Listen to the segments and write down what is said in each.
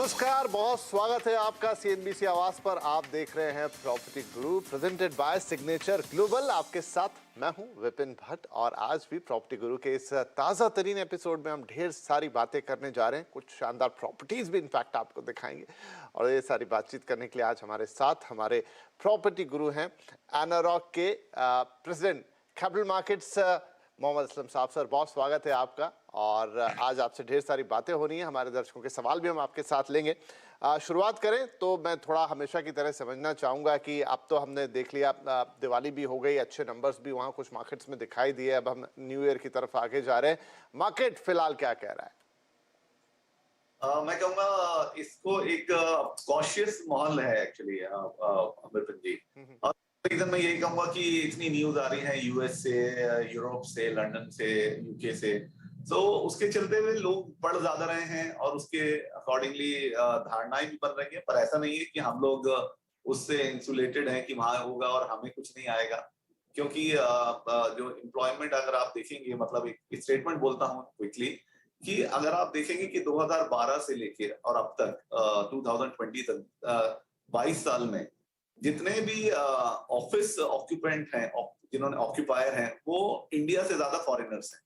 नमस्कार, बहुत स्वागत है आपका सीएनबीसी आवाज पर। आप देख रहे हैं property Guru presented by signature global. आपके साथ मैं हूं विपिन भट्ट और आज भी प्रॉपर्टी गुरु के इस ताजा तरीन एपिसोड में हम ढेर सारी बातें करने जा रहे हैं। कुछ शानदार प्रॉपर्टीज भी इनफैक्ट आपको दिखाएंगे और ये सारी बातचीत करने के लिए आज हमारे साथ हमारे प्रॉपर्टी गुरु हैं एनारॉक के president capital markets Mohammad Aslam साहब। सर, बहुत स्वागत है आपका और आज आपसे ढेर सारी बातें हो रही हैं। हमारे दर्शकों के सवाल भी हम आपके साथ लेंगे। शुरुआत करें तो मैं थोड़ा हमेशा की तरह समझना चाहूँगा कि अब तो हमने देख लिया, दिवाली भी हो गई, अच्छे नंबर्स भी वहाँ कुछ मार्केट्स में दिखाई दिए। अब हम न्यू ईयर की तरफ आगे जा रहे हैं। मार्केट फिलहाल क्या कह रहा है? मैं कहूँगा इसको एक कॉशियस माहौल है एक्चुअली विपिन जी। और रीजन मैं यही कहूँगा कि इतनी न्यूज आ रही है यूएस से, यूरोप से, लंदन से, यूके से, तो उसके चलते हुए लोग पढ़ ज्यादा रहे हैं और उसके अकॉर्डिंगली धारणाएं भी बन रही है। पर ऐसा नहीं है कि हम लोग उससे इंसुलेटेड हैं कि वहां होगा और हमें कुछ नहीं आएगा, क्योंकि जो एम्प्लॉयमेंट अगर आप देखेंगे, मतलब एक स्टेटमेंट बोलता हूँ क्विकली कि अगर आप देखेंगे कि 2012 से लेके और अब तक 2020 तक 22 साल में जितने भी ऑफिस ऑक्यूपेंट हैं, जिन्होंने ऑक्यूपायर हैं, वो इंडिया से ज्यादा फॉरेनर्स हैं।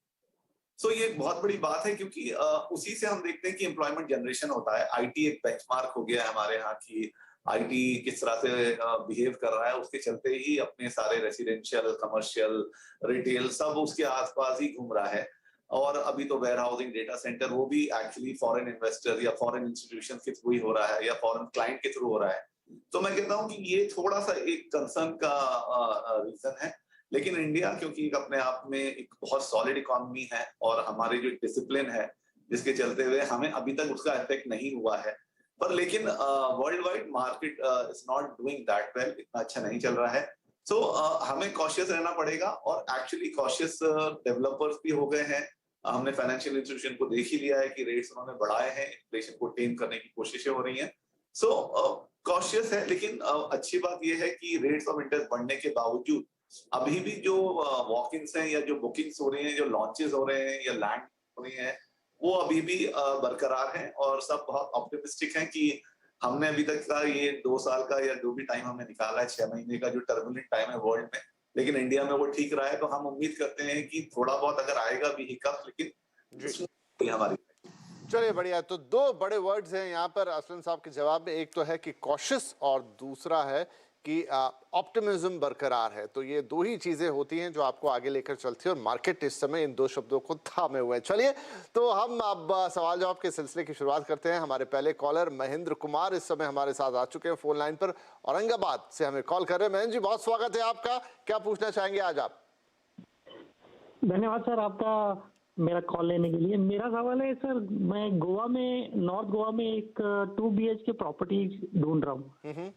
सो ये एक बहुत बड़ी बात है, क्योंकि उसी से हम देखते हैं कि एम्प्लॉयमेंट जनरेशन होता है। आईटी एक बेंचमार्क हो गया है हमारे यहाँ की, आईटी किस तरह से बिहेव कर रहा है, उसके चलते ही अपने सारे रेसिडेंशियल, कमर्शियल, रिटेल सब उसके आसपास ही घूम रहा है। और अभी तो वेयर हाउसिंग, डेटा सेंटर, वो भी एक्चुअली फॉरेन इन्वेस्टर या फॉरेन इंस्टीट्यूशन के थ्रू ही हो रहा है या फॉरेन क्लाइंट के थ्रू हो रहा है। तो मैं कहता हूँ कि ये थोड़ा सा एक कंसर्न का रीजन है। लेकिन इंडिया क्योंकि एक अपने आप में एक बहुत सॉलिड इकोनॉमी है और हमारे जो डिसिप्लिन है, जिसके चलते हुए हमें अभी तक उसका इफेक्ट नहीं हुआ है। पर लेकिन world wide market is not doing that well, इतना अच्छा नहीं चल रहा है। सो हमें कॉशियस रहना पड़ेगा और एक्चुअली कॉशियस डेवलपर्स भी हो गए हैं। हमने फाइनेंशियल इंस्टीट्यूशन को देख ही लिया है कि रेट्स उन्होंने बढ़ाए हैं, इन्फ्लेशन को टेम करने की कोशिशें हो रही हैं। सो कॉशियस है, लेकिन अच्छी बात यह है कि रेट्स ऑफ इंटरेस्ट बढ़ने के बावजूद अभी भी जो वॉक इन्स हैं या जो बुकिंग्स हो रही हैं, जो लॉन्चेस हो रहे हैं या लैंड हो रही हैं, वो अभी भी बरकरार हैं और सब बहुत ऑप्टिमिस्टिक हैं कि हमने अभी तक का ये 2 साल का या जो भी टाइम हमने निकाला है, 6 महीने का जो टर्बुलेंट टाइम है वर्ल्ड में, लेकिन इंडिया में वो ठीक रहा है। तो हम उम्मीद करते हैं कि थोड़ा बहुत अगर आएगा भी हिकअप, लेकिन हमारी चलिए, बढ़िया। तो दो बड़े वर्ड्स हैं यहाँ पर असलम साहब के जवाब में। एक तो है कि कॉशियस और दूसरा है कि ऑप्टिमिज्म बरकरार है। तो ये दो ही चीजें होती हैं जो आपको आगे लेकर चलती है और मार्केट इस समय इन दो शब्दों को थामे हुए हैं। चलिए, तो हम अब सवाल जवाब के सिलसिले की शुरुआत करते हैं। हमारे पहले कॉलर महेंद्र कुमार इस समय हमारे साथ आ चुके हैं फोन लाइन पर, औरंगाबाद से हमें कॉल कर रहे हैं। महेंद्र जी, बहुत स्वागत है आपका। क्या पूछना चाहेंगे आज आप? धन्यवाद सर आपका मेरा कॉल लेने के लिए। मेरा सवाल है सर, मैं गोवा में, नॉर्थ गोवा में एक 2 BHK प्रॉपर्टी ढूंढ रहा हूँ,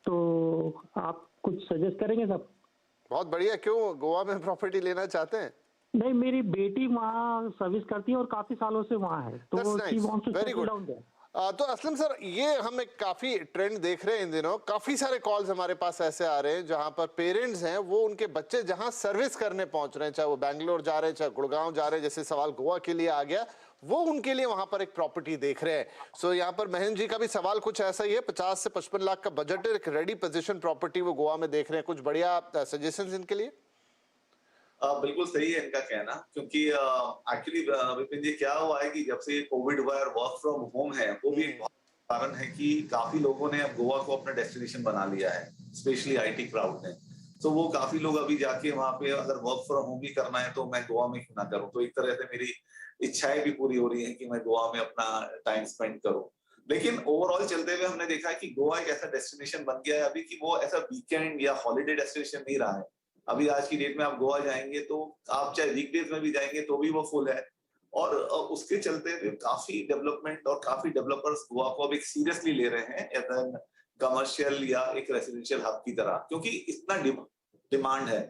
तो आप कुछ सजेस्ट करेंगे सर? बहुत बढ़िया। क्यों गोवा में प्रॉपर्टी लेना चाहते हैं? नहीं, मेरी बेटी वहाँ सर्विस करती है और काफी सालों से वहाँ है, तो she wants to settle down there. तो असलम सर, ये हम एक काफी ट्रेंड देख रहे हैं इन दिनों। काफी सारे कॉल्स हमारे पास ऐसे आ रहे हैं जहां पर पेरेंट्स हैं, वो उनके बच्चे जहां सर्विस करने पहुंच रहे हैं, चाहे वो बैंगलोर जा रहे हैं, चाहे गुड़गांव जा रहे हैं, जैसे सवाल गोवा के लिए आ गया, वो उनके लिए वहां पर एक प्रॉपर्टी देख रहे हैं। सो यहाँ पर महेंद्र जी का भी सवाल कुछ ऐसा ही है। 50 से 55 लाख का बजट है, एक रेडी पोजिशन प्रॉपर्टी वो गोवा में देख रहे हैं। कुछ बढ़िया सजेशन इनके लिए? बिल्कुल सही है इनका कहना, क्योंकि एक्चुअली विपिन जी क्या हुआ है कि जब से कोविड हुआ और वर्क फ्रॉम होम है, वो भी एक कारण है कि काफी लोगों ने अब गोवा को अपना डेस्टिनेशन बना लिया है, स्पेशली आईटी क्राउड ने। तो वो काफी लोग अभी जाके वहां पे अगर वर्क फ्रॉम होम भी करना है तो मैं गोवा में क्यों ना करूँ। तो एक तरह से मेरी इच्छाएं भी पूरी हो रही है कि मैं गोवा में अपना टाइम स्पेंड करूँ। लेकिन ओवरऑल चलते हुए हमने देखा है कि गोवा एक ऐसा डेस्टिनेशन बन गया है अभी कि वो ऐसा वीकेंड या हॉलीडे डेस्टिनेशन नहीं रहा है। अभी आज की डेट में आप गोवा जाएंगे तो आप चाहे वीकडेज में भी जाएंगे तो भी वो फुल है। और उसके चलते हुए काफी डेवलपमेंट और काफी डेवलपर्स गोवा को अब एक सीरियसली ले रहे हैं एज एन कमर्शियल या एक रेसिडेंशियल हब की तरह, क्योंकि इतना डिमांड है।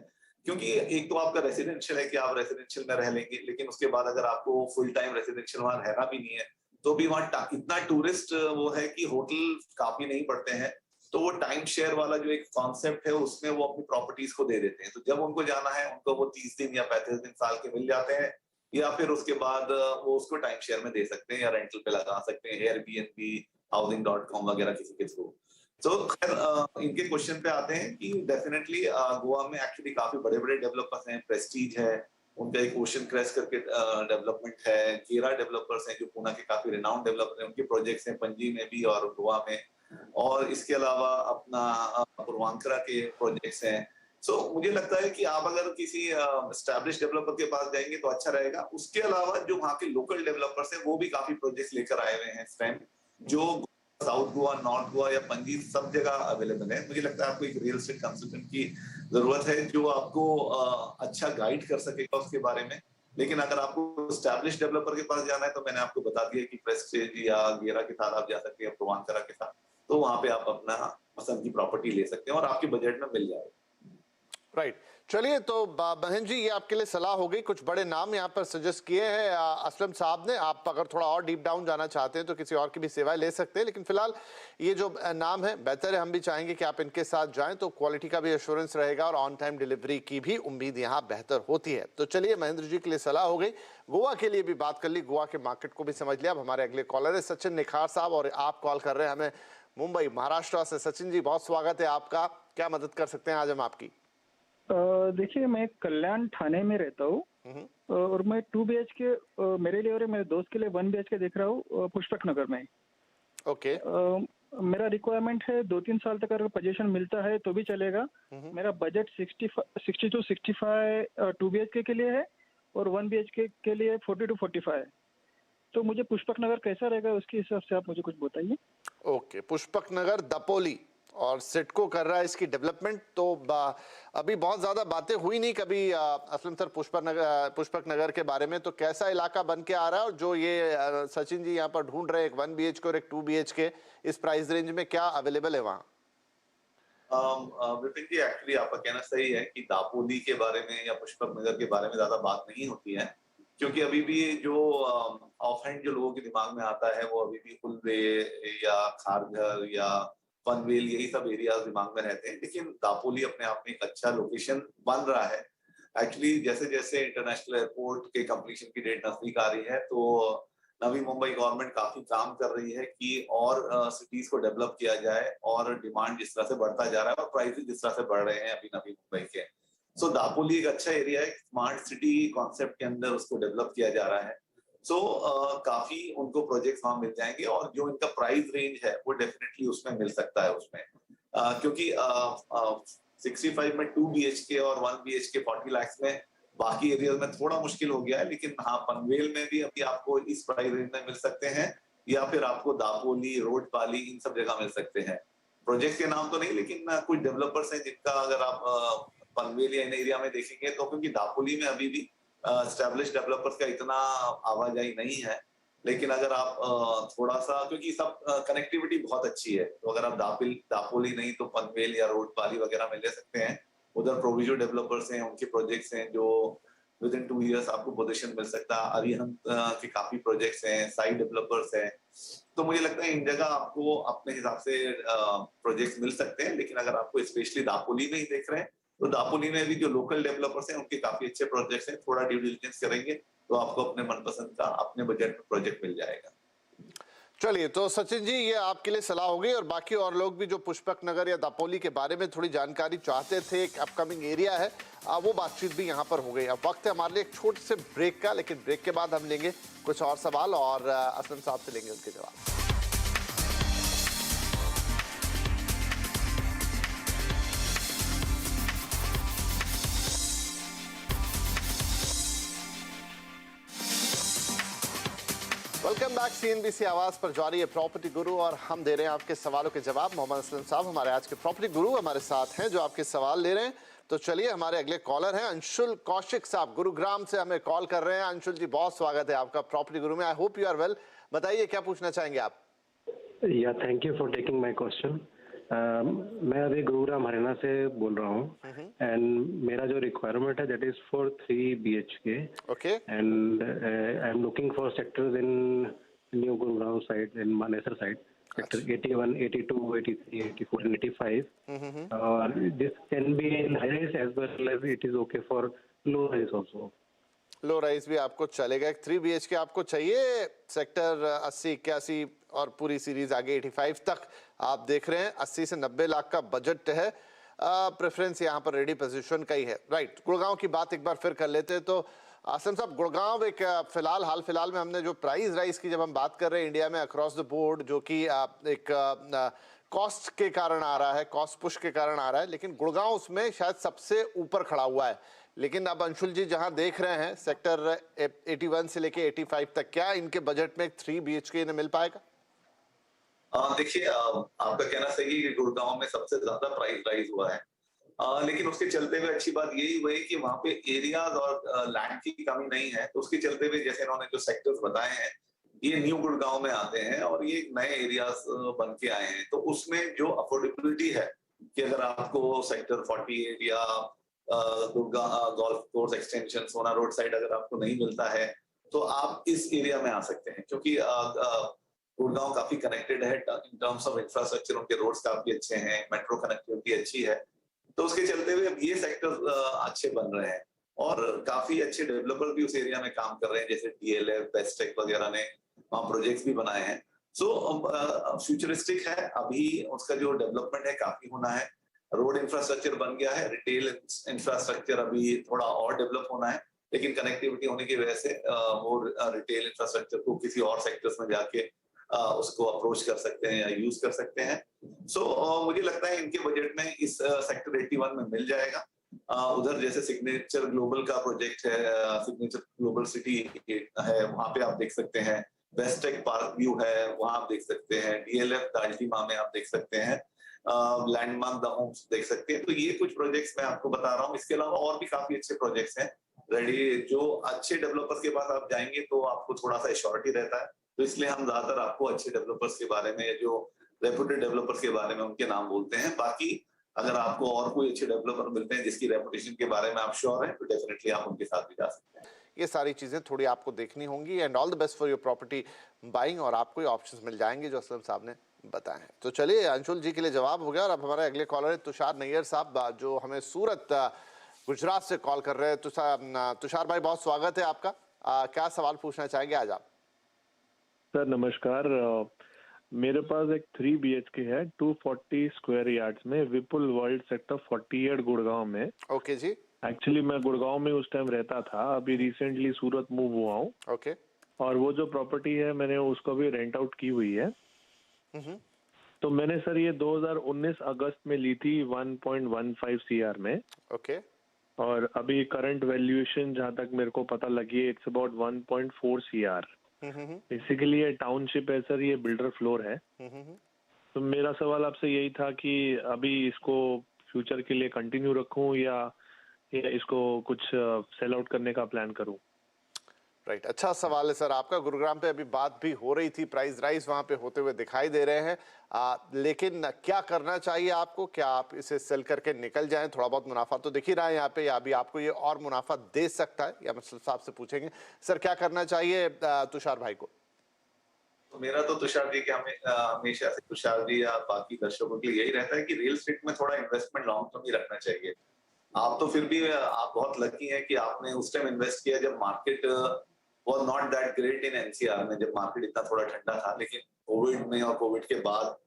क्योंकि एक तो आपका रेसिडेंशियल है कि आप रेसिडेंशियल में रह लेंगे, लेकिन उसके बाद अगर आपको फुल टाइम रेसिडेंशियल वहां रहना भी नहीं है तो भी वहां इतना टूरिस्ट वो है कि होटल काफी नहीं पड़ते हैं। तो वो टाइम शेयर वाला जो एक कॉन्सेप्ट है उसमें वो अपनी प्रॉपर्टीज को दे देते हैं। तो जब उनको जाना है उनको वो 30 दिन या 35 दिन साल के मिल जाते हैं, या फिर उसके बाद वो उसको टाइम शेयर में दे सकते हैं या रेंटल पे लगा सकते हैं, एयरबीएनबी housing.com वगैरह किसी के थ्रू। तो खैर इनके क्वेश्चन पे आते हैं कि डेफिनेटली गोवा में एक्चुअली काफी बड़े बड़े डेवलपर्स हैं, प्रेस्टीज है, उनका एक ओशन क्रेस्ट करके डेवलपमेंट है, गेरा डेवलपर्स हैं जो पुणे के काफी रिनाउंड डेवलपर हैं, उनके प्रोजेक्ट्स हैं पणजी में भी और गोवा में, और इसके अलावा अपना पूर्वांकरा के प्रोजेक्ट्स हैं। सो मुझे लगता है कि आप अगर किसी एस्टैब्लिश डेवलपर के पास जाएंगे तो अच्छा रहेगा। उसके अलावा जो वहाँ के लोकल डेवलपर्स हैं वो भी काफी प्रोजेक्ट्स लेकर आए हुए हैं इस टाइम, जो साउथ गोवा, नॉर्थ गोवा या पणजी सब जगह अवेलेबल है। मुझे लगता है आपको एक रियल एस्टेट कंसल्टेंट की जरूरत है जो आपको अच्छा गाइड कर सकेगा उसके बारे में। लेकिन अगर आपको एस्टैब्लिश डेवलपर के पास जाना है तो मैंने आपको बता दिया कि प्रेस्टीज या गेरा के साथ आप जा सकते हैं, पूर्वांकरा के साथ, तो वहां पे आप अपना पसंद की प्रॉपर्टी ले सकते हैं और आपके बजट में मिल जाएगा। राइट, चलिए तो बहन जी ये आपके लिए सलाह हो गई। कुछ बड़े नाम यहाँ पर सजेस्ट किए हैं असलम साहब ने। आप अगर थोड़ा और डीप डाउन जाना चाहते हैं तो किसी और की भी सेवाएं ले सकते हैं, लेकिन फिलहाल ये जो नाम है बेहतर है, हम भी चाहेंगे कि आप इनके साथ जाएं तो क्वालिटी का भी एश्योरेंस रहेगा और ऑन टाइम डिलीवरी की भी उम्मीद यहाँ बेहतर होती है। तो चलिए महेंद्र जी के लिए सलाह हो गई, गोवा के लिए भी बात कर ली, गोवा के मार्केट को भी समझ लिया। अब हमारे अगले कॉलर है सचिन निखार साहब और आप कॉल कर रहे हैं हमें मुंबई महाराष्ट्र से। सचिन जी बहुत स्वागत है आपका, क्या मदद कर सकते हैं आज हम आपकी? देखिए मैं कल्याण थाने में रहता हूँ और मैं 2 BHK मेरे लिए और मेरे दोस्त के लिए 1 BHK देख रहा हूँ पुष्पक नगर में। ओके। मेरा रिक्वायरमेंट है 2-3 साल तक अगर पोजीशन मिलता है तो भी चलेगा। मेरा बजट 60 to 65 2 BHK के लिए है और 1 BHK के लिए 40 to 45। तो मुझे पुष्पक नगर कैसा रहेगा उसके हिसाब से आप मुझे कुछ बताइए। ओके, पुष्पक नगर दपोली और सिडको कर रहा है इसकी डेवलपमेंट। तो अभी बहुत ज्यादा बातें हुई नहीं कभी असलम सर पुष्पक नगर के बारे में, तो कैसा इलाका बन के आ रहा है और जो ये सचिन जी यहाँ पर ढूंढ रहे हैं एक 1 BHK और एक 2 BHK इस प्राइस रेंज में, क्या अवेलेबल है वहाँ? विपिन जी एक्चुअली आपका कहना सही है कि दापोली के बारे में या पुष्पक नगर के बारे में ज्यादा बात नहीं होती है, क्योंकि अभी भी जो ऑफ हैंड जो लोगों के दिमाग में आता है वो अभी भी उल्वे या खारघर या पनवेल यही सब एरियाज दिमाग में रहते हैं। लेकिन दापोली अपने आप में एक अच्छा लोकेशन बन रहा है। एक्चुअली जैसे जैसे इंटरनेशनल एयरपोर्ट के कंप्लीशन की डेट नजदीक आ रही है तो नवी मुंबई गवर्नमेंट काफी काम कर रही है कि और सिटीज को डेवलप किया जाए, और डिमांड जिस तरह से बढ़ता जा रहा है और प्राइसेस जिस तरह से बढ़ रहे हैं अभी नवी मुंबई के, सो दापोली एक अच्छा एरिया है, स्मार्ट सिटी कॉन्सेप्ट के अंदर उसको डेवलप किया जा रहा है। सो काफी उनको प्रोजेक्ट्स वहां मिल जाएंगे और जो इनका प्राइस रेंज है वो डेफिनेटली उसमें मिल सकता है उसमें, क्योंकि 65 में 2 BHK और 1 BHK 40 लाख में बाकी एरियाज में थोड़ा मुश्किल हो गया है। लेकिन हाँ, पनवेल में भी अभी आपको इस प्राइस रेंज में मिल सकते हैं, या फिर आपको दापोली, रोडपाली इन सब जगह मिल सकते हैं। प्रोजेक्ट के नाम तो नहीं, लेकिन कुछ डेवलपर्स हैं जिनका अगर आप पनवेल या इन एरिया में देखेंगे तो, क्योंकि दापोली में अभी भी एस्टैब्लिश डेवलपर्स का इतना आवाजाही नहीं है, लेकिन अगर आप थोड़ा सा, क्योंकि सब कनेक्टिविटी बहुत अच्छी है, तो अगर आप दापोली नहीं तो पनवेल या रोडपाली वगैरह में ले सकते हैं। उधर प्रोविजो डेवलपर्स हैं, उनके प्रोजेक्ट्स हैं जो विद इन 2 years आपको पोजीशन मिल सकता है। अरिहंत के काफी प्रोजेक्ट्स हैं, साइड डेवलपर्स हैं, तो मुझे लगता है इन जगह आपको अपने हिसाब से प्रोजेक्ट्स मिल सकते हैं। लेकिन अगर आपको स्पेशली दापोली में ही देख रहे हैं तो दापोली में भी जो लोकल डेवलपर्स हैं उनके काफी अच्छे प्रोजेक्ट्स हैं, थोड़ा ड्यू डिलिजेंस करेंगे तो आपको अपने मनपसंद का अपने बजट में प्रोजेक्ट मिल जाएगा। चलिए तो सचिन जी ये आपके लिए सलाह हो गई, और बाकी और लोग भी जो पुष्पक नगर या दापोली के बारे में थोड़ी जानकारी चाहते थे, एक अपकमिंग एरिया है, वो बातचीत भी यहाँ पर हो गई। अब वक्त है हमारे लिए एक छोटे से ब्रेक का, लेकिन ब्रेक के बाद हम लेंगे कुछ और सवाल और असलम साहब से लेंगे उनके जवाब। वेलकम बैक, CNBC आवाज पर जारी है प्रॉपर्टी गुरु और हम दे रहे हैं आपके सवालों के जवाब। मोहम्मद असलम साहब हमारे आज के प्रॉपर्टी गुरु हमारे साथ हैं जो आपके सवाल ले रहे हैं। तो चलिए हमारे अगले कॉलर हैं अंशुल कौशिक साहब, गुरुग्राम से हमें कॉल कर रहे हैं। अंशुल जी बहुत स्वागत है आपका प्रॉपर्टी गुरु में। I hope you are well. बताइए क्या पूछना चाहेंगे आप? या thank you for taking my question. मैं अभी गुरुग्राम हरियाणा से बोल रहा हूँ एंड मेरा जो रिक्वायरमेंट है that is for 3 BHK। Okay. And I am looking for sectors in new Gurugram side, in Manesar side, sector 81, 82, 83, 84 and 85. This can be in high rise as well as it is okay for low rise also. Low rice भी आपको चलेगा। एक 3 BHK आपको चाहिए sector 80, 81 और पूरी series आगे 85 तक आप देख रहे हैं। 80 से 90 लाख का बजट है। प्रेफरेंस यहाँ पर रेडी पोजीशन का ही है। राइट, गुड़गांव की बात एक बार फिर कर लेते हैं। तो आसम साहब, गुड़गांव एक हाल फिलहाल में हमने जो प्राइस राइज की जब हम बात कर रहे हैं इंडिया में अक्रॉस द बोर्ड, जो कि एक कॉस्ट के कारण आ रहा है, कॉस्ट पुश के कारण आ रहा है, लेकिन गुड़गांव उसमें शायद सबसे ऊपर खड़ा हुआ है। लेकिन अब अंशुल जी जहां देख रहे हैं सेक्टर 81 से लेके 85 तक, क्या इनके बजट में एक 3 BHK इन्हें मिल पाएगा? देखिए, आपका कहना सही है कि गुड़गांव में सबसे ज्यादा प्राइस राइज हुआ है, लेकिन उसके चलते हुए अच्छी बात यही हुई कि वहां पे एरियाज और लैंड की कमी नहीं है। तो उसके चलते हुए जैसे इन्होंने जो सेक्टर्स बताए हैं, ये न्यू गुड़गांव में आते हैं और ये नए एरियाज बन के आए हैं। तो उसमें जो अफोर्डेबिलिटी है कि अगर आपको सेक्टर 48 या गोल्फ कोर्स एक्सटेंशन सोना रोड साइड अगर आपको नहीं मिलता है, तो आप इस एरिया में आ सकते हैं, क्योंकि गुड़गांव काफी कनेक्टेड है इन टर्म्स ऑफ इंफ्रास्ट्रक्चर। उनके रोड्स काफी अच्छे हैं, मेट्रो कनेक्टिविटी अच्छी है। तो उसके चलते हुए अब ये सेक्टर अच्छे बन रहे हैं और काफी अच्छे डेवलपर भी उस एरिया में काम कर रहे हैं, जैसे DLF, बेस्टेक वगैरह ने वहाँ प्रोजेक्ट्स भी बनाए हैं। सो फ्यूचरिस्टिक है। अभी उसका जो डेवलपमेंट है काफी होना है। रोड इंफ्रास्ट्रक्चर बन गया है, रिटेल इंफ्रास्ट्रक्चर अभी थोड़ा और डेवलप होना है, लेकिन कनेक्टिविटी होने की वजह से वो रिटेल इंफ्रास्ट्रक्चर को किसी और सेक्टर्स में जाके उसको अप्रोच कर सकते हैं या यूज कर सकते हैं। सो मुझे लगता है इनके बजट में इस सेक्टर 81 में मिल जाएगा। उधर जैसे सिग्नेचर ग्लोबल का प्रोजेक्ट है, सिग्नेचर ग्लोबल सिटी है, वहां पे आप देख सकते हैं। बेस्टेक पार्क व्यू है, वहां आप देख सकते हैं। DLF दाल्टीमा में आप देख सकते हैं। लैंडमार्क द होम्स देख सकते हैं। तो ये कुछ प्रोजेक्ट्स मैं आपको बता रहा हूँ। इसके अलावा और भी काफी अच्छे प्रोजेक्ट्स हैं रेडी। जो अच्छे डेवलपर्स के पास आप जाएंगे तो आपको थोड़ा सा एश्योरिटी रहता है, तो इसलिए हम ज्यादातर आपको अच्छे डेवलपर्स के बारे में, जो रेपुटेड डेवलपर्स के बारे में उनके नाम बोलते हैं। बाकी अगर आपको और कोई अच्छे डेवलपर मिलते हैं जिसकी रेपुटेशन के बारे में आप श्योर हैं, तो डेफिनेटली आप उनके साथ भी जा सकते हैं। ये सारी चीजें थोड़ी आपको देखनी होंगी। And all the best for your property buying, और आपको ये ऑप्शंस मिल जाएंगे जो असलम साहब ने बताए हैं। तो चलिए, अंशुल जी के लिए जवाब हो गया। और अब हमारे अगले कॉलर है तुषार नैयर साहब, जो हमें सूरत गुजरात से कॉल कर रहे हैं। तुषार भाई, बहुत स्वागत है आपका। क्या सवाल पूछना चाहेंगे आज आप? सर नमस्कार। मेरे पास एक 3 BHK है 240 स्क्वायर यार्ड्स में, विपुल वर्ल्ड सेक्टर 48 गुड़गांव में। ओके जी। एक्चुअली मैं गुड़गांव में उस टाइम रहता था, अभी रिसेंटली सूरत मूव हुआ हूँ। ओके। और वो जो प्रॉपर्टी है मैंने उसको भी रेंट आउट की हुई है। तो मैंने सर ये 2019 अगस्त में ली थी 1.15 CR में। ओके। और अभी करंट वैल्यूएशन जहाँ तक मेरे को पता लगी है, इट्स अबाउट 1.4 CR। बेसिकली ये टाउनशिप है सर, ये बिल्डर फ्लोर है। तो मेरा सवाल आपसे यही था कि अभी इसको फ्यूचर के लिए कंटिन्यू रखूं या इसको कुछ सेल आउट करने का प्लान करूं? राइट, अच्छा सवाल है सर आपका। गुरुग्राम पे अभी बात भी हो रही थी, प्राइस राइज वहां पे होते हुए दिखाई दे रहे हैं। लेकिन क्या करना चाहिए आपको? क्या आप इसे सेल करके निकल जाएं? थोड़ा बहुत मुनाफा तो दिख ही रहा है यहाँ पे, या अभी आपको ये और मुनाफा दे सकता है? या मतलब साहब से पूछेंगे सर क्या करना चाहिए तुषार भाई को? तो मेरा तो तुषार जी के हमेशा से तुषार जी या बाकी दर्शकों के लिए यही रहता है कि रियल एस्टेट में थोड़ा इन्वेस्टमेंट लॉन्ग टर्म ही रखना चाहिए। आप तो फिर भी आप बहुत लकी हैं कि आपने उस टाइम इन्वेस्ट किया जब market was not that great in NCR में, जब मार्केट इतना थोड़ा ठंडा था। लेकिन कोविड में और कोविड के बाद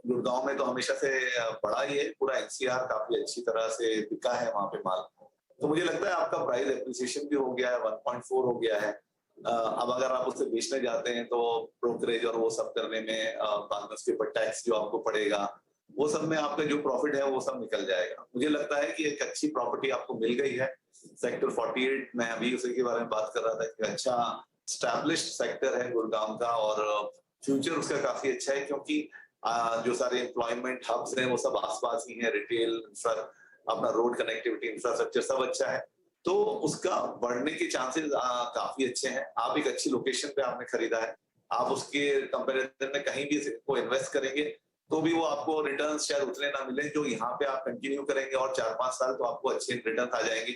गुड़गांव में तो हमेशा से बड़ा ही है। पूरा NCR काफी अच्छी तरह से बिका है वहां पे माल। तो मुझे लगता है आपका प्राइस एप्रिसिएशन भी हो गया है, 1.4 हो गया है। अब अगर आप उससे बेचने जाते हैं तो ब्रोकरेज और वो सब करने में बाद में उसके ऊपर टैक्स जो आपको पड़ेगा, वो सब में आपका जो प्रॉफिट है वो सब निकल जाएगा। मुझे लगता है कि एक अच्छी प्रॉपर्टी आपको मिल गई है सेक्टर 48। मैं अभी उसी के बारे में बात कर रहा था कि अच्छा स्टैब्लिश्ड सेक्टर है गुड़गांव का और फ्यूचर उसका काफी अच्छा है, क्योंकि जो सारे एम्प्लॉयमेंट हब्स हैं वो सब आसपास ही है। रिटेल, अपना रोड कनेक्टिविटी, इंफ्रास्ट्रक्चर सब अच्छा है, तो उसका बढ़ने के चांसेस काफी अच्छे हैं। आप एक अच्छी लोकेशन पे आपने खरीदा है, आप उसके कंपैरिजन में कहीं भी को इन्वेस्ट करेंगे तो भी वो आपको रिटर्न शायद उतने ना मिले जो यहाँ पे आप कंटिन्यू करेंगे और 4-5 साल तो आपको अच्छे रिटर्न आ जाएंगे।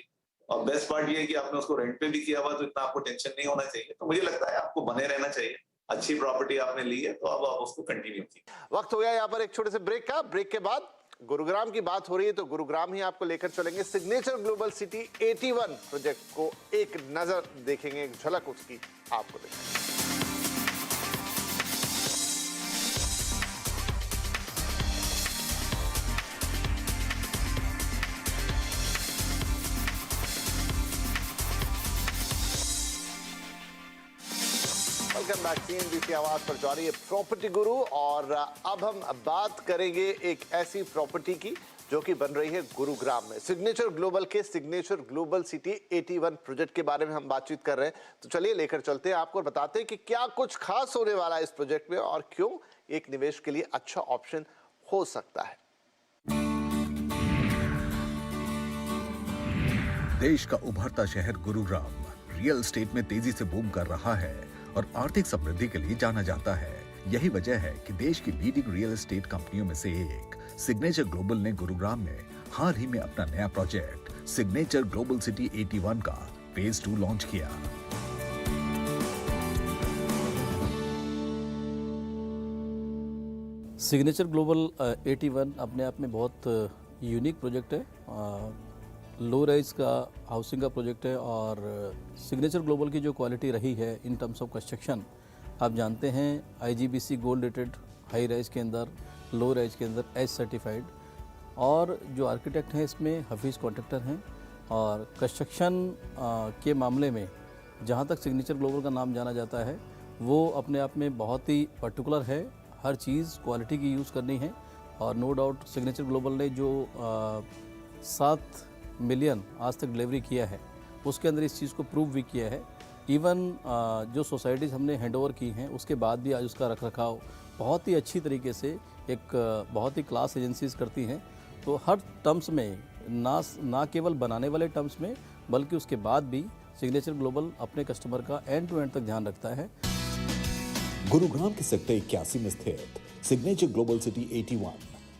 और बेस्ट पार्ट ये है कि आपने उसको रेंट पे भी किया हुआ, तो इतना आपको टेंशन नहीं होना चाहिए। तो मुझे लगता है आपको बने रहना चाहिए। अच्छी प्रॉपर्टी आपने ली है तो अब आप उसको कंटिन्यू कीजिए। वक्त हो गया यहाँ पर एक छोटे से ब्रेक का। ब्रेक के बाद गुरुग्राम की बात हो रही है तो गुरुग्राम ही आपको लेकर चलेंगे। सिग्नेचर ग्लोबल सिटी 81 प्रोजेक्ट को एक नजर देखेंगे, एक झलक उसकी आपको देखेंगे। वेलकम बैक CNBC आवाज पर जारी है प्रॉपर्टी गुरु। और अब हम बात करेंगे एक ऐसी प्रॉपर्टी की जो कि बन रही है गुरुग्राम में। सिग्नेचर ग्लोबल के सिग्नेचर ग्लोबल सिटी 81 प्रोजेक्ट के बारे में हम बातचीत कर रहे हैं। तो चलिए लेकर चलते हैं आपको और बताते हैं कि क्या कुछ खास होने वाला है इस प्रोजेक्ट में और क्यों एक निवेश के लिए अच्छा ऑप्शन हो सकता है। देश का उभरता शहर गुरुग्राम रियल एस्टेट में तेजी से बूम कर रहा है और आर्थिक समृद्धि के लिए जाना जाता है। यही वजह है कि देश की लीडिंग रियल एस्टेट कंपनियों में से एक सिग्नेचर ग्लोबल ने गुरुग्राम में हाल ही में अपना नया प्रोजेक्ट सिग्नेचर ग्लोबल सिटी 81 का फेज 2 लॉन्च किया। सिग्नेचर ग्लोबल 81 अपने आप में बहुत यूनिक प्रोजेक्ट है। लो राइज का हाउसिंग का प्रोजेक्ट है और सिग्नेचर ग्लोबल की जो क्वालिटी रही है इन टर्म्स ऑफ कंस्ट्रक्शन, आप जानते हैं IGBC gold rated high rise के अंदर, लो राइज के अंदर एज सर्टिफाइड, और जो आर्किटेक्ट हैं इसमें हफीज़ कॉन्ट्रैक्टर हैं। और कंस्ट्रक्शन के मामले में जहाँ तक सिग्नेचर ग्लोबल का नाम जाना जाता है वो अपने आप में बहुत ही पर्टिकुलर है, हर चीज़ क्वालिटी की यूज़ करनी है। और नो डाउट सिग्नेचर ग्लोबल ने जो 7 मिलियन आज तक डिलीवरी किया है उसके अंदर इस चीज़ को प्रूव भी किया है। इवन जो सोसाइटीज़ हमने हैंडओवर की हैं उसके बाद भी आज उसका रखरखाव बहुत ही अच्छी तरीके से एक बहुत ही क्लास एजेंसीज करती हैं। तो हर टर्म्स में ना केवल बनाने वाले टर्म्स में बल्कि उसके बाद भी सिग्नेचर ग्लोबल अपने कस्टमर का एंड टू एंड तक ध्यान रखता है। गुरुग्राम के सेक्टर 81 में स्थित सिग्नेचर ग्लोबल सिटी 81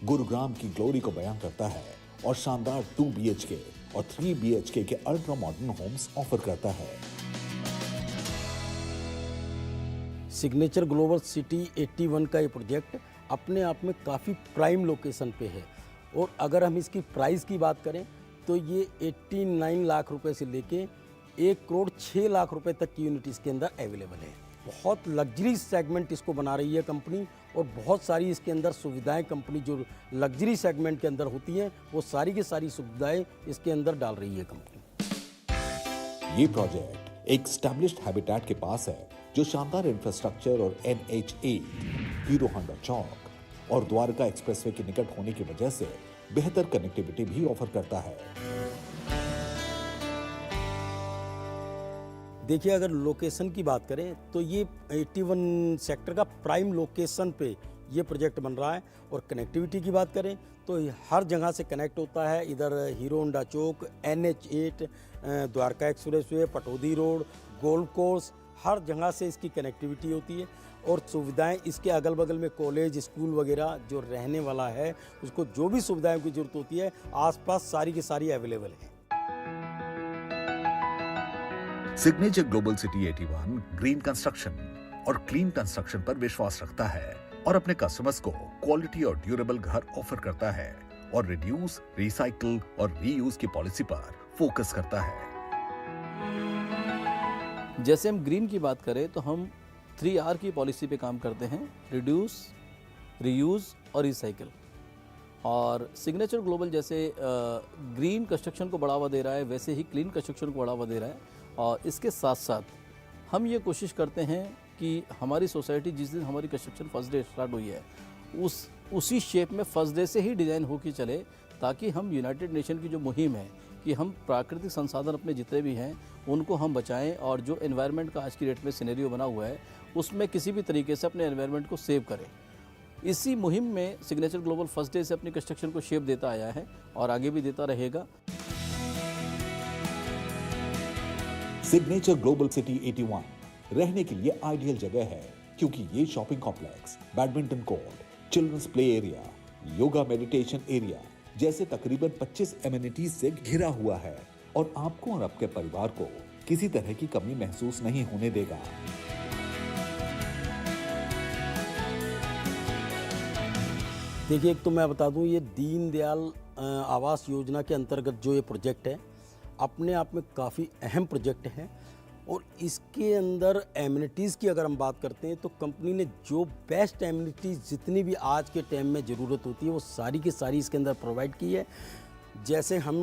गुरुग्राम की ग्लोरी को बयां करता है और शानदार 2 BHK और 3 BHK के अल्ट्रा मॉडर्न होम्स ऑफर करता है। सिग्नेचर ग्लोबल सिटी 81 का ये प्रोजेक्ट अपने आप में काफ़ी प्राइम लोकेशन पे है और अगर हम इसकी प्राइस की बात करें तो ये 89 लाख रुपए से लेके 1 करोड़ 6 लाख रुपए तक की यूनिट इसके अंदर अवेलेबल है। बहुत लग्जरी सेगमेंट इसको बना रही है कंपनी और बहुत सारी इसके अंदर सुविधाएं कंपनी जो लग्जरी सेगमेंट के अंदर होती हैं वो सारी की सारी सुविधाएं इसके अंदर डाल रही है कंपनी। ये प्रोजेक्ट एक एस्टैब्लिश्ड हैबिटेट के पास है जो शानदार इंफ्रास्ट्रक्चर और NH8, हीरो होंडा चौक और द्वारका एक्सप्रेसवे के निकट होने की वजह से बेहतर कनेक्टिविटी भी ऑफर करता है। देखिए अगर लोकेशन की बात करें तो ये 81 सेक्टर का प्राइम लोकेशन पे ये प्रोजेक्ट बन रहा है। और कनेक्टिविटी की बात करें तो हर जगह से कनेक्ट होता है। इधर हीरो होंडा चौक, NH8, Dwarka expressway, Pataudi road, golf course, हर जगह से इसकी कनेक्टिविटी होती है। और सुविधाएं इसके अगल बगल में कॉलेज, स्कूल वगैरह जो रहने वाला है उसको जो भी सुविधाओं की जरूरत होती है आसपास सारी की सारी अवेलेबल है। Signature global city 81 green construction और क्लीन कंस्ट्रक्शन पर विश्वास रखता है और अपने कस्टमर्स को क्वालिटी और ड्यूरेबल घर ऑफर करता है और रिड्यूस, रिसाइकल और रीयूज की पॉलिसी पर फोकस करता है। जैसे हम ग्रीन की बात करें तो हम 3R की पॉलिसी पे काम करते हैं, रिड्यूस, रीयूज और रिसाइकल। और सिग्नेचर ग्लोबल जैसे ग्रीन कंस्ट्रक्शन को बढ़ावा दे रहा है वैसे ही क्लीन कंस्ट्रक्शन को बढ़ावा दे रहा है। और इसके साथ साथ हम ये कोशिश करते हैं कि हमारी सोसाइटी जिस दिन हमारी कंस्ट्रक्शन फर्स्ट डे स्टार्ट हुई है उसी शेप में फर्स्ट डे से ही डिज़ाइन होकर चले, ताकि हम यूनाइटेड नेशन की जो मुहिम है कि हम प्राकृतिक संसाधन अपने जितने भी हैं उनको हम बचाएं और जो एनवायरनमेंट का आज की डेट में सिनेरियो बना हुआ है उसमें किसी भी तरीके से अपने एनवायरनमेंट को सेव करें। इसी मुहिम में सिग्नेचर ग्लोबल फर्स्ट डे से अपनी कंस्ट्रक्शन को शेप देता आया है और आगे भी देता रहेगा। सिग्नेचर ग्लोबल सिटी 81 रहने के लिए आइडियल जगह है क्योंकि ये shopping complex, badminton court, children's play area, yoga meditation area जैसे तकरीबन 25 एमिनिटीज से घिरा हुआ है और आपको और आपके परिवार को किसी तरह की कमी महसूस नहीं होने देगा। देखिए एक तो मैं बता दूं ये दीनदयाल आवास योजना के अंतर्गत जो ये प्रोजेक्ट है अपने आप में काफ़ी अहम प्रोजेक्ट है और इसके अंदर एमिनिटीज़ की अगर हम बात करते हैं तो कंपनी ने जो बेस्ट एमिनिटीज़ जितनी भी आज के टाइम में ज़रूरत होती है वो सारी की सारी इसके अंदर प्रोवाइड की है। जैसे हम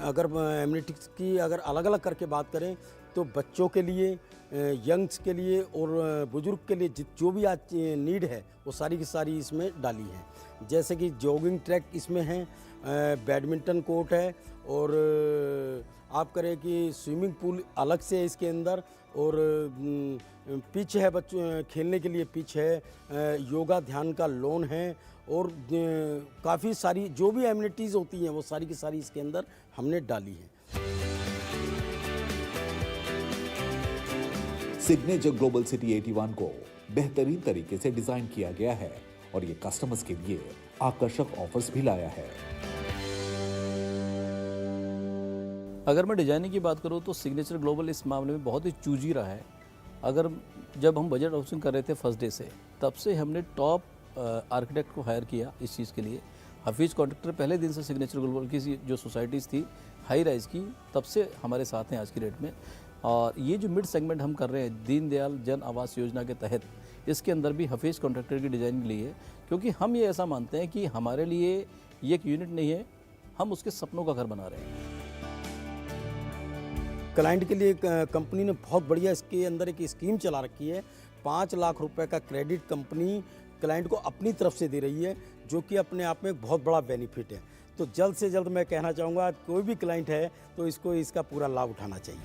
अगर एमिनिटीज़ की अगर अलग अलग करके बात करें तो बच्चों के लिए, यंग्स के लिए और बुजुर्ग के लिए जो भी आज नीड है वो सारी की सारी इसमें डाली है। जैसे कि जॉगिंग ट्रैक इसमें है, बैडमिंटन कोर्ट है, और आप करें कि स्विमिंग पूल अलग से है इसके अंदर, और पिच है बच्चों खेलने के लिए, पिच है, योगा ध्यान का लॉन है, और काफ़ी सारी जो भी एमिनिटीज़ होती हैं वो सारी की सारी इसके अंदर हमने डाली हैं। सिग्नेचर ग्लोबल सिटी 81 को बेहतरीन तरीके से डिजाइन किया गया है और ये कस्टमर्स के लिए आकर्षक ऑफर्स भी लाया है। अगर मैं डिजाइनिंग की बात करूँ तो सिग्नेचर ग्लोबल इस मामले में बहुत ही चूजी रहा है। अगर जब हम बजट हाउसिंग कर रहे थे फर्स्ट डे से, तब से हमने टॉप आर्किटेक्ट को हायर किया इस चीज़ के लिए। हफीज़ कॉन्ट्रैक्टर पहले दिन से सिग्नेचर ग्लोबल की जो सोसाइटीज़ थी हाई राइज़ की, तब से हमारे साथ हैं आज की डेट में। और ये जो मिड सेगमेंट हम कर रहे हैं दीनदयाल जन आवास योजना के तहत, इसके अंदर भी हफीज़ कॉन्ट्रैक्टर की डिज़ाइनिंग ली है, क्योंकि हम ये ऐसा मानते हैं कि हमारे लिए ये एक यूनिट नहीं है, हम उसके सपनों का घर बना रहे हैं। क्लाइंट के लिए कंपनी ने बहुत बढ़िया इसके अंदर एक स्कीम चला रखी है। 5 लाख रुपए का क्रेडिट कंपनी क्लाइंट को अपनी तरफ से दे रही है, जो कि अपने आप में एक बहुत बड़ा बेनिफिट है। तो जल्द से जल्द मैं कहना चाहूँगा कोई भी क्लाइंट है तो इसको इसका पूरा लाभ उठाना चाहिए।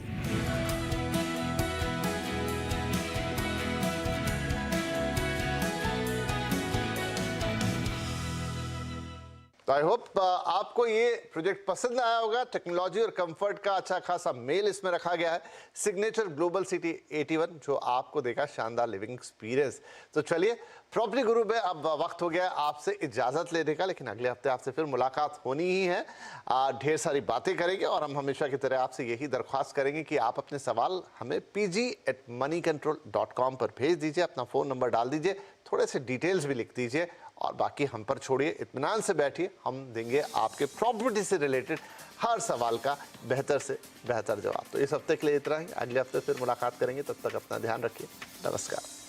तो आई होप आपको ये प्रोजेक्ट पसंद आया होगा। टेक्नोलॉजी और कंफर्ट का अच्छा खासा मेल इसमें रखा गया है। सिग्नेचर ग्लोबल सिटी 81 जो आपको देगा शानदार लिविंग एक्सपीरियंस। तो चलिए, प्रॉपर्टी गुरु में अब वक्त हो गया आपसे इजाज़त लेने का, लेकिन अगले हफ्ते आपसे फिर मुलाकात होनी ही है। ढेर सारी बातें करेंगे और हम हमेशा की तरह आपसे यही दरख्वास्त करेंगे कि आप अपने सवाल हमें pg@moneycontrol.com पर भेज दीजिए, अपना फ़ोन नंबर डाल दीजिए, थोड़े से डिटेल्स भी लिख दीजिए और बाकी हम पर छोड़िए, इत्मीनान से बैठिए। हम देंगे आपके प्रॉपर्टी से रिलेटेड हर सवाल का बेहतर से बेहतर जवाब। तो इस हफ्ते के लिए इतना ही, अगले हफ्ते फिर मुलाकात करेंगे, तब तक अपना ध्यान रखिए। नमस्कार।